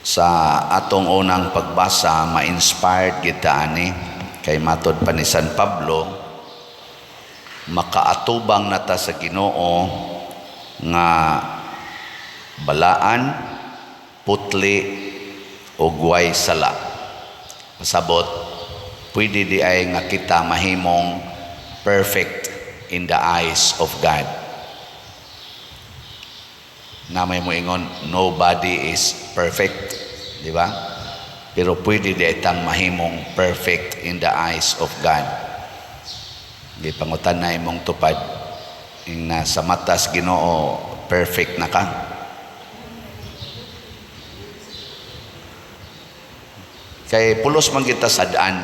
Sa atong unang pagbasa, ma-inspired kita ani kay matod pa ni San Pablo, makaatubang nata sa Ginoo nga balaan, putli o guway sala. Pasabot, pwede di ay nga kita mahimong perfect in the eyes of God. Na may moingon, nobody is perfect, di ba? Pero pwede di itang mahimong perfect in the eyes of God. Di pangutan na imong tupad, yung nasa matas Ginoo, perfect na ka. Kay pulos man kita sadaan,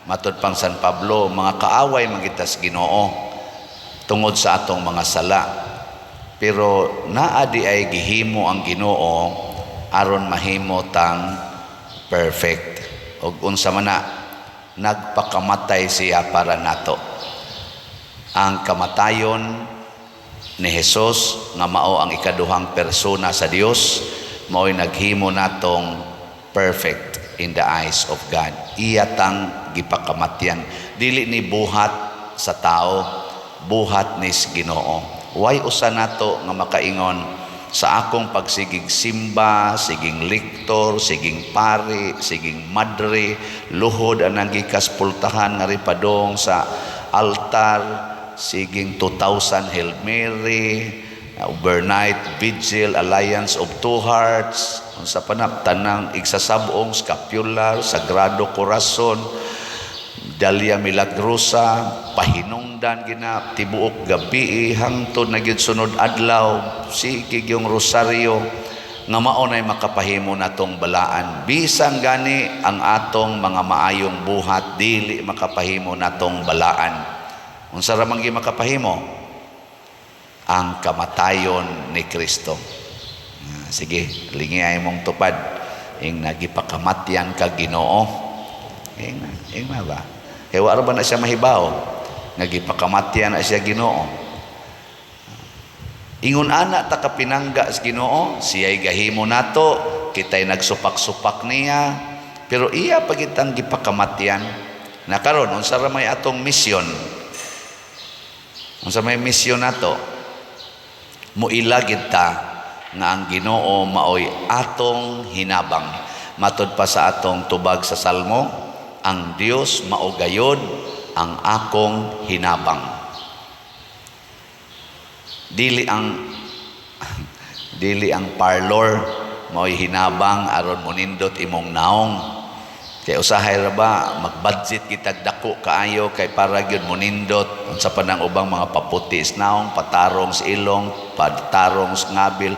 matod pang San Pablo, mga kaaway man kita sa Ginoo tungod sa atong mga sala. Pero naadi ay gihimo ang Ginoo aron mahimo tang perfect. Og unsa man na, nagpakamatay siya para nato. Ang kamatayon ni Hesus nga mao ang ikaduhang persona sa Dios, mao'y naghimo natong perfect in the eyes of God. Iya tang gipakamatyan. Dili ni buhat sa tao, buhat ni Ginoo. Why usa nato nga makaingon sa akong pagsigig simba, siging liktor, siging pari, siging madre, luhod anang gikas pultahan nga ripadong sa altar, siging 2,000 Hail Mary, overnight vigil, alliance of two hearts, unsa pa na tanang igsasabong scapular, sagrado corazon, Dalia Milagrosa, pahinungdan gina tibuok gabi hangtod na gyud sunod adlaw, sigig yung rosaryo nga mao nay makapahimo natong balaan. Bisan gani ang atong mga maayong buhat dili makapahimo natong balaan. Unsa ra man gyud makapahimo? Ang kamatayon ni Kristo. Sige, lingiay mong tupad ing nagipakamatyan ka Ginoo. Ing ba? Kaya wala ba na siya mahibaw? Nagipakamatyan na siya Ginoo. Ingon ana ta kapinangga sa Ginoo, siya'y gahimo nato, kita'y nagsupak-supak niya, pero iya pagitang gipakamatyan. Na karon unsa ra may atong misyon? Unsa may misyon nato? Muilagid ta nga ang Ginoo maoy atong hinabang. Matod pa sa atong tubag sa Salmo, ang Dios mao gayod ang akong hinabang. Dili ang parlor mao'y hinabang aron monindot imong naong. Kay usahay ra ba magbudget kitag dako kaayo kay para gyud monindot unsa pa nang ubang mga paputi is naong, patarong sa ilong, patarong sa ngabil,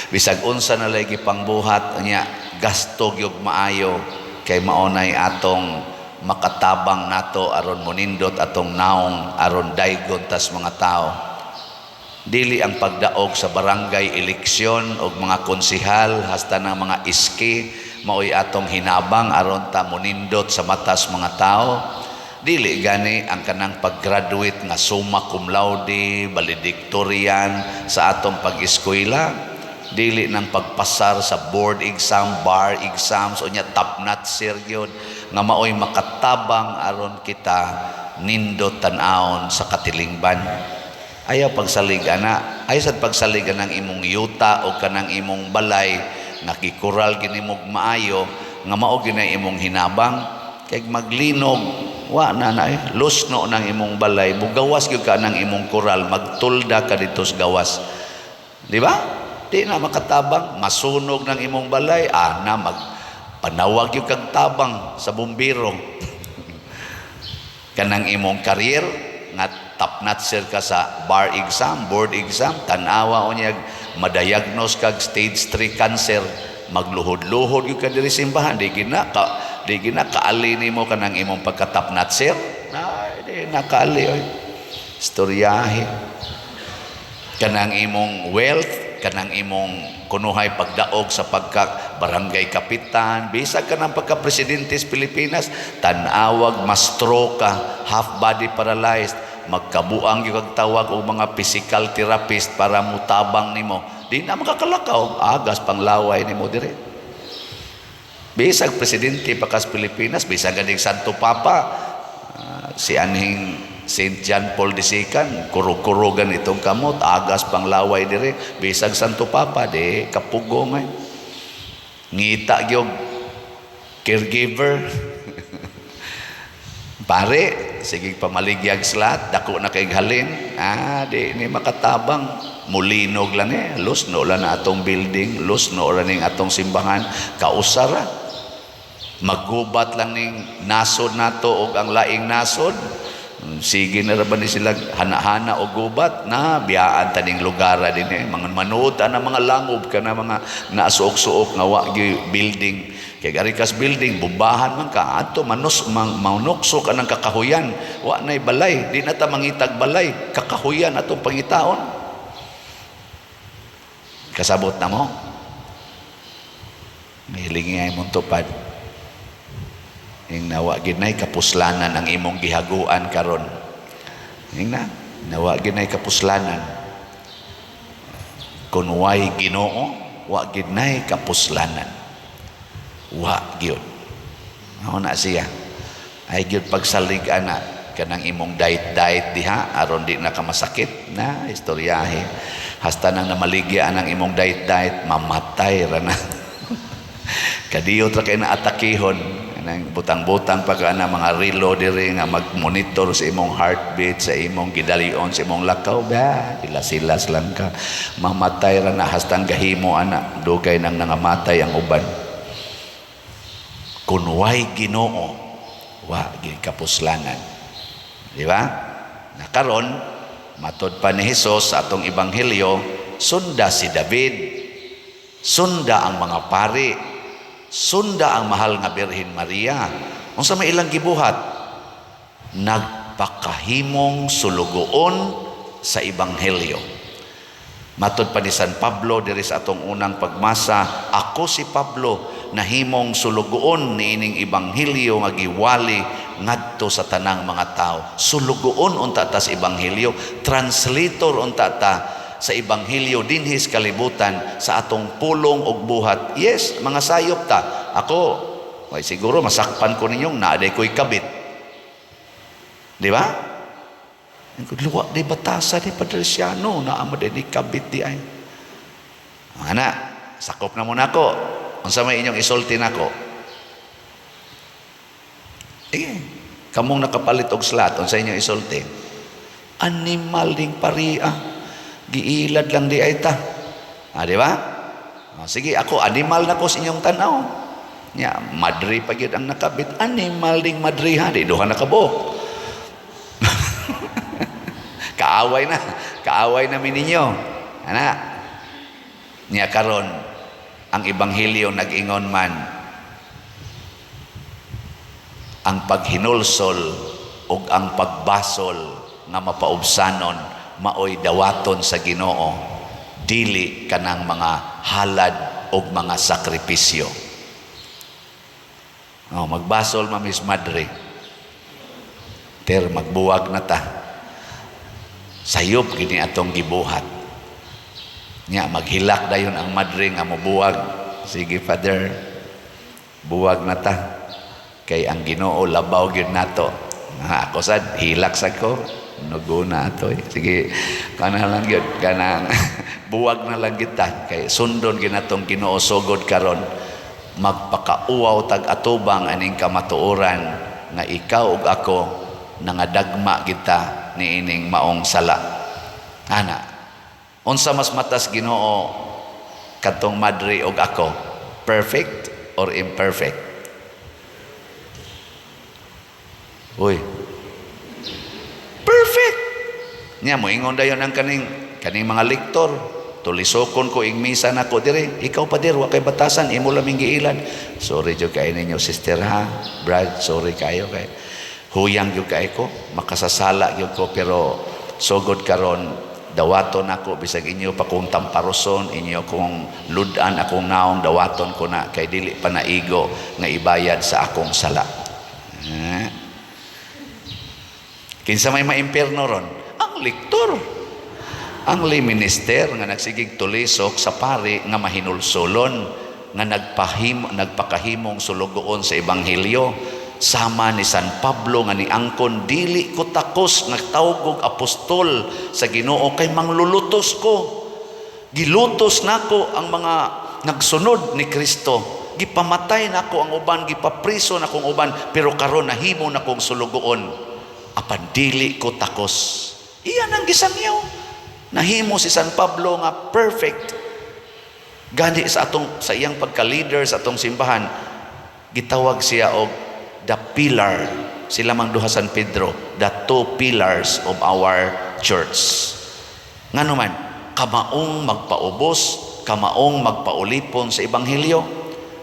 bisag unsa na lagi pangbuhat nya gasto gyud maayo. Kay maunay atong makatabang nato aron monindot atong naong aron daygon tas mga tao. Dili ang pagdaog sa barangay eleksyon og mga konsihal hasta ng mga iski maoy atong hinabang aron ta monindot sa matas mga tao. Dili gani ang kanang pag-graduate nga summa cum laude, valedictorian sa atong pag-eskwela. Dili nang pagpasar sa board exam, bar exams, o nya top notch gyud nga maoy makatabang aron kita nindot tan-awon sa katilingban. Ayaw pagsalig ana, ay sad pagsalig ng imong yuta o kanang imong balay nakikural ginimog maayo nga mao ginay imong hinabang kay maglinog wa na lusno ng imong balay, mugawas gyud ka ng imong kural, magtulda ka dito sa gawas. Di ba? Di na makatabang, masunog ng imong balay, na magpanawag yung kag tabang sa bumbiro. Kanang imong career, nga top notch ka sa bar exam, board exam, tanawa o niya, madayagnos kag stage 3 cancer, magluhod-luhod yung kadiri simbahan, di gina kaali ni mo kanang imong pagka-top notch di na kaali, istoryahe. Kanang imong wealth, kanang imong kunuhay pagdaog sa pagka barangay kapitan, bisag ka ng pagka-presidente sa Pilipinas, tanawag, ma-stroke ka, half body paralyzed, magkabuang yung tawag o mga physical therapist para mutabang nimo, di na makakalakaw, agas panglaway nimo dire. Bisag presidente pakas Pilipinas, bisag ganing Santo Papa, si anhing Saint John Paul II, kurug-kurugan itong kamot, agas panglaway dire, bisag Santo Papa, di kapugong ay. Ngita yung caregiver. Pare, sige pamaligyag slat, dako na kay halin, di ni makatabang, mulinog lang lusno lang na atong building, lusno lang ning atong simbahan, kausara. Maggubat lang ning nasod nato og ang laing nasod. Sige na raban ni sila hana-hana o gubat na biyaan taning lugar din mga manood na mga langob ka na mga naasuok-suok nga wa building kay garikas building bubahan man ka ato manukso ka ng kakahuyan wa nay balay di na ta mangitag balay kakahuyan atong pangitaon kasabot na mo mahiling nga imong tupad ing nawa ginay kapuslanan ang imong gihaguan karon. Ing nawa ginay kapuslanan. Kun way Ginoo, wa ginay kapuslanan. Wa gyud. Mao na siya. Ay gyud pagsalig ana kanang imong diet diha aron di na ka masakit na istoryahe. Hasta nang namaligya ang imong diet mamatay ra na. Kadiyot ra kay na atakihon nang butang-butang pag ana mga relo diri nga mag-monitor sa imong heartbeat sa imong gidalion sa imong lakaw ba silas lang ka mamatay ra na hastang gahimo ana dugay nang nangamatay ang uban kun way Ginoo wa gyud kapuslanan di ba nakaron matud pa ni Hesus sa atong ebanghelyo sunda si David sunda ang mga pari sunda ang mahal nga Birhen Maria. Unsa may ilang gibuhat? Nagpakahimong sulugoon sa ebanghelyo. Matud pa ni San Pablo diri sa atong unang pagmasa, ako si Pablo nahimong sulugoon niining ebanghelyo nga giwali ngadto sa tanang mga tao. Sulugoon unta ta sa ebanghelyo, translator unta ta sa ebanghelyo dinhis kalibutan sa atong pulong og buhat. Yes, mga sayop ta. Ako, ay siguro masakpan ko ninyong naaday ko'y kabit. Di ba? Luwa di batasa di Patriciano na amo di kabit di ay. Ana, sakop na muna ko. Unsa may inyong isulti nako? Kamong nakapalit og slat unsa inyong isulti? Animal ding paria. Giilad lang di ay ta. Di ba? Sige, ako animal na ko sa inyong tanaw. Madri pa gyud ang nakabit. Animal ding madri ha. Di duha nakabuok. Kaaway na mininyo. Ana. Nya karon ang ebanghelyo nag-ingon man ang paghinulsol ug ang pagbasol nga mapaubsanon maoy dawaton sa Ginoo dili kanang mga halad og mga sakripisyo. Magbasol mamis madre. Ter magbuwag na ta. Sayop gini atong gibuhat. Nya maghilak dayon ang madre nga mobuwag. Sige Father, buwag na ta. Kay ang Ginoo labaw gyud nato. Ako sad hilak sad ko. Nugo na ito Sige, kana lang yun. Kanang buwag na lang kita. Kay sundon ginatong Ginoo sugod karon magpakauaw tag atubang aning kamatuoran nga ikaw ug ako nangadagma kita niining maong sala. Ana, unsa mas matas Ginoo katong madre ug ako? Perfect or imperfect? Uy, perfect. Nya mo ingon dayon ang kaning mga lektor. Tulisokon ko ing misa nako dire. Ikaw pa dir wa kay batasan imo laming giilan. Sorry jud kay ninyo sister ha. Brad, sorry kayo kay huyang jud kay ko. Makasasala jud ko pero sugod karon dawaton ako bisag inyo pa kong tamparoson, inyo kong ludan akong naong dawaton ko na kay dili pa naigo nga ibayad sa akong sala. Kinsa may maimperno ron? Ang lektor. Ang lay minister nga nagsigig tulisok sa pari nga mahinulsolon nga nagpakahimong sulugoon sa ebanghelyo sama ni San Pablo nga niangkon, dili ko takos nagtawag og apostol sa Ginoo kay manglulutos ko. Gilutos nako ang mga nagsunod ni Kristo. Gipamatay nako ang uban, gipapriso nako ang uban, pero karon nahimo nakong sulugoon. Apan dili ko takos. Iyan ang gisangyaw. Nahimo si San Pablo nga perfect. Gani sa iyang pagka-leader sa atong simbahan, gitawag siya og the pillar. Sila mang duha San Pedro, the two pillars of our church. Ngano man, kamaong magpaubos, kamaong magpaulipon sa ebanghelyo.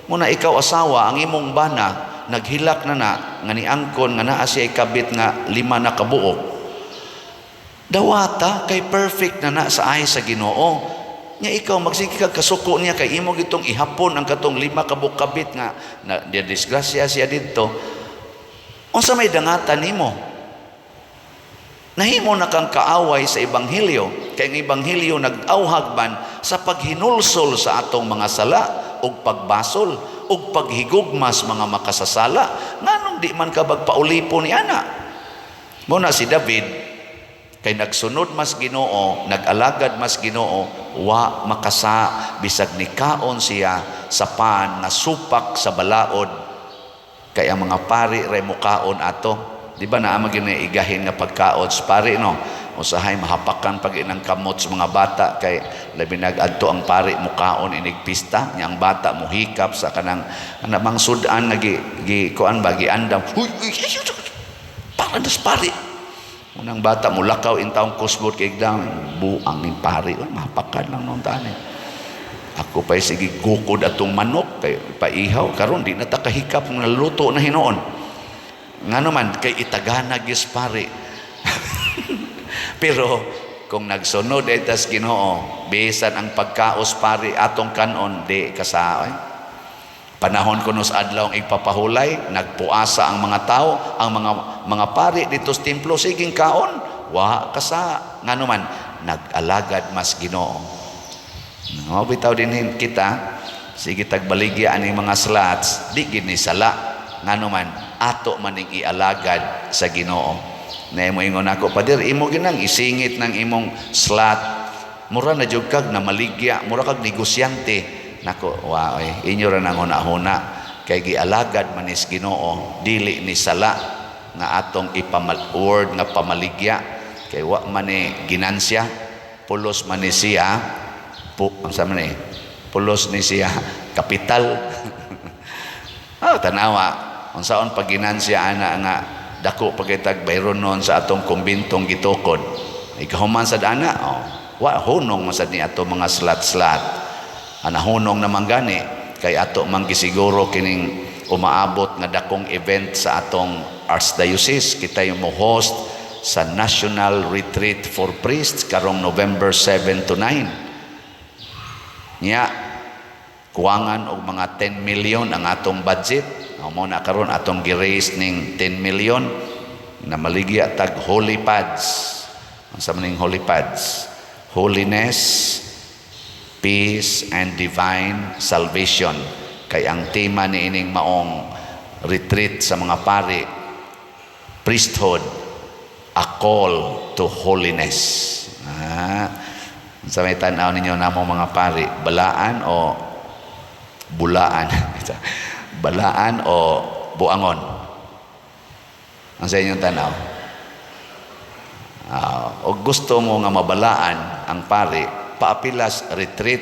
Muna ikaw asawa, ang imong bana naghilak na nga niangkon nga naa siya ikabit nga 5 na kabuok. Dawata kay perfect na sa ay sa Ginoo. Nya ikaw magsige kag kasuko niya kay imo gitong ihapon ang katong 5 kabuk kabit nga na disgrasya siya didto. Unsa may dangatan nimo? Nahimo na kang kaaway sa ebanghelyo, kay ang ebanghelyo nag-awhag man sa paghinulsol sa atong mga sala ug pagbasol ug paghigugmas mga makasasala. Nganong di man ka bagpaulipon ni ana? Muna si David kay nagsunod mas Ginoo, nag-alagad mas Ginoo, wa makasa bisag nikaon siya sa pan nga supak sa balaod. Kay ang mga pari ray mukaon ato. Di ba naa magina igahin nga pagkaon sa pari no? Usahay mahapakan pag inang kamot sa mga bata kay labi nag-adto ang pari mukaon inig pista nya ang bata muhikap sa kanang anamang sudan nga kuan bagi andam. Huy, para das pari. Unang bata mulakaw intawong kusbot kay igdang buang ning pari. Mahapakan lang noon tani. Ako pa'y sige gukod atong manok kay paihaw karon di na ta kahikap nga luto na hinoon. Ngano man kay itagana gis pari. Pero kung nagsunod etas Ginoo, bisan ang pagkaos pari atong kanon di kasaoy. Panahon kuno sa adlaw ang igpapahulay, nagpuasa ang mga tao, ang mga pari dito sa templo siging kaon, wa kasa ngano man nag-alagad mas Ginoo. No, bitaw din kita sige tagbaligya aning mga slots, di gid ni sala ngano man ato maning ialagad sa Ginoo. Na imo ingon ako, Pader, imo ginang isingit ng imong slot. Mura na jud kag na maligya, mura kag negosyante. Nako, waoy, inyo ra nang huna-huna kay gialagad manis Ginoo, dili ni sala nga atong word nga pamaligya kay wa man ni ginansya, pulos man ni siya, unsa man ni? Pulos ni siya kapital. Tanawa, unsaon pag ginansya ana nga dako pagitag bayron noon sa atong kumbintong gitukod. Ikahuman sad ana, wa hunong masad ni ato mga slat-slat. Ana hunong naman gani kay ato man gisiguro kining umaabot nga dakong event sa atong Archdiocese. Kita yung mo host sa National Retreat for Priests karong November 7 to 9. Nya kuwangan og mga 10 million ang atong budget. Mo na karon atong gi-raise ning 10 million na maligya tag holy pads. Unsa man ning holy pads? Holiness, peace and divine salvation. Kay ang tema ni ining maong retreat sa mga pari, priesthood, a call to holiness. Sa may tanaw ninyo namo mga pari, balaan o bulaan? Balaan o buangon? Ang sa inyong tanaw? O gusto mo nga mabalaan ang pari, paapilas retreat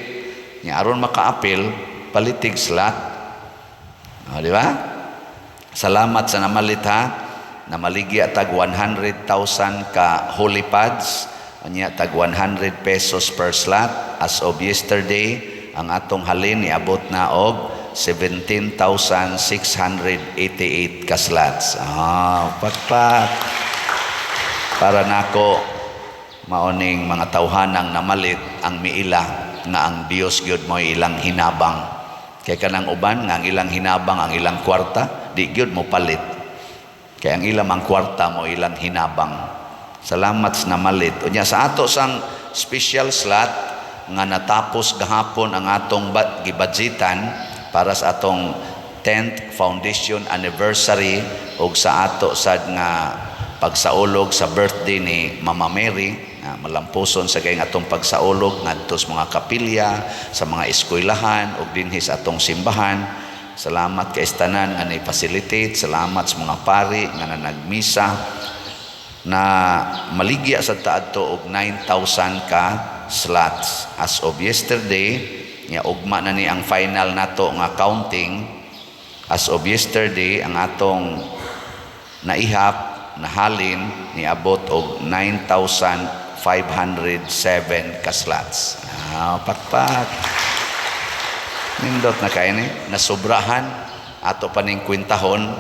niya aron makaapil palitig slot. Di ba? Salamat sa namalit ha. Namaligya tag 100,000 ka holy pads. Anya tag 100 pesos per slot. As of yesterday, ang atong halin niabot na og 17,688 ka slots. Patpat. Para nako maoning mga tawhanang namalit ang miila nga ang Dios gyud mo ilang hinabang. Kay kanang uban nga ang ilang hinabang ang ilang kwarta, di gyud mo palit. Kay ang ilang ang kwarta mo ilang hinabang. Salamat sa namalit. Unya sa ato sang special slot nga natapos gahapon ang atong gibadgetan para sa atong 10th foundation anniversary ug sa ato sad nga pagsaulog sa birthday ni Mama Mary, malampuson sa gayong atong pagsaulog ngadto sa mga kapilya, sa mga eskwelahan ug dinhi sa atong simbahan. Salamat kay tanan nga ni-facilitate, salamat sa mga pari nga nagmisa na maligya sa taadto og 9,000 ka slots. As of yesterday, nga ugma na ni ang final nato nga counting. As of yesterday, ang atong naihap na halin niabot og 9,507 ka slots. Pakpak. Nindot na kayo ni, nasubrahan. Ato pa ning kwintahon,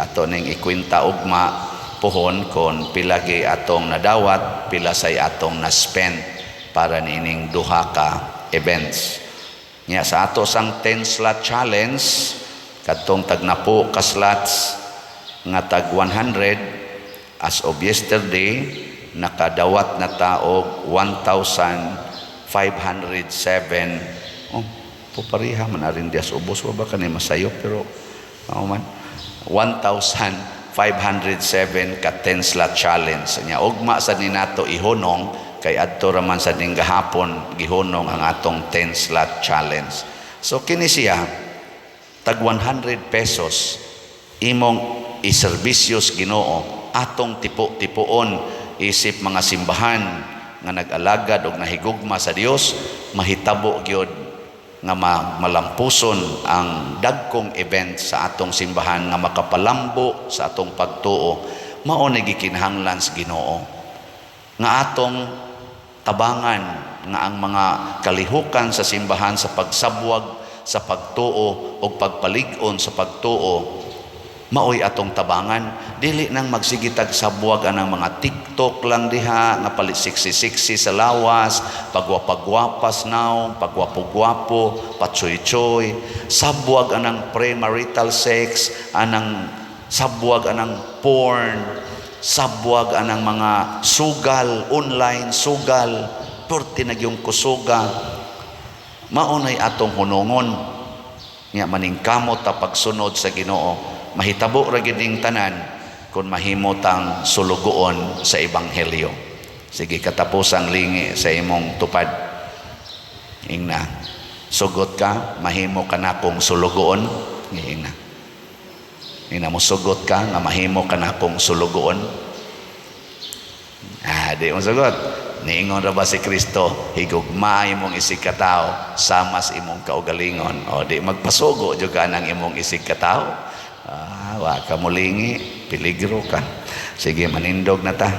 ato ning ikwinta ugma pohon kon pilagi atong nadawat, pila say atong na-spend para niining duha ka events. Nya sa ato sang 10 slot challenge, katong tagnapo ka slots nga tag 100, as of yesterday nakadawat na ta og 1,507. Pupariha man arin dias ubos wa ba kani masayo, pero man 1,507 ka 10 slot challenge. Nya ugma sa ni nato ihunong kay adto raman sa ning gahapon gihunong ang atong 10 slot challenge. So kini siya tag 100 pesos imong iserbisyos Ginoo, atong tipo-tipoon isip mga simbahan nga nag-alagad og nahigugma sa Dios, mahitabo gyud nga malampuson ang dagkong event sa atong simbahan nga makapalambo sa atong pagtuo. Mao ni gikinahanglan sa Ginoo nga atong tabangan nga ang mga kalihukan sa simbahan sa pagsabwag sa pagtuo o pagpalig-on sa pagtuo, maoy atong tabangan. Dili nang magsigitag sabwag anang mga TikTok lang diha nga palit siksi-siksi sa lawas, pagwapagwapas naw, pagwapo-gwapo, patsoy-choy, sabwag anang premarital sex, anang sabwag anang porn, sabwag anang mga sugal, online sugal, porti na yung kusuga. Maunay atong hunongon nga maningkamot ta pagsunod sa Ginoo. Mahitabo ra gid ning tanan kung mahimo tang sulugoon sa ebanghelyo. Sige, katapusang lingi sa imong tupad. Ingna, sugot ka, mahimo ka na kong sulugoon. Ingna. Ingna mo sugot ka nga mahimo ka na kong sulugoon. Di mo sugot. Niingon ra ba si Kristo, higugma imong isig katao, samas imong kaugalingon. O di magpasugo jud ka nang imong isig katao. Wa ka mulingi, peligro ka. Sige, manindog na ta.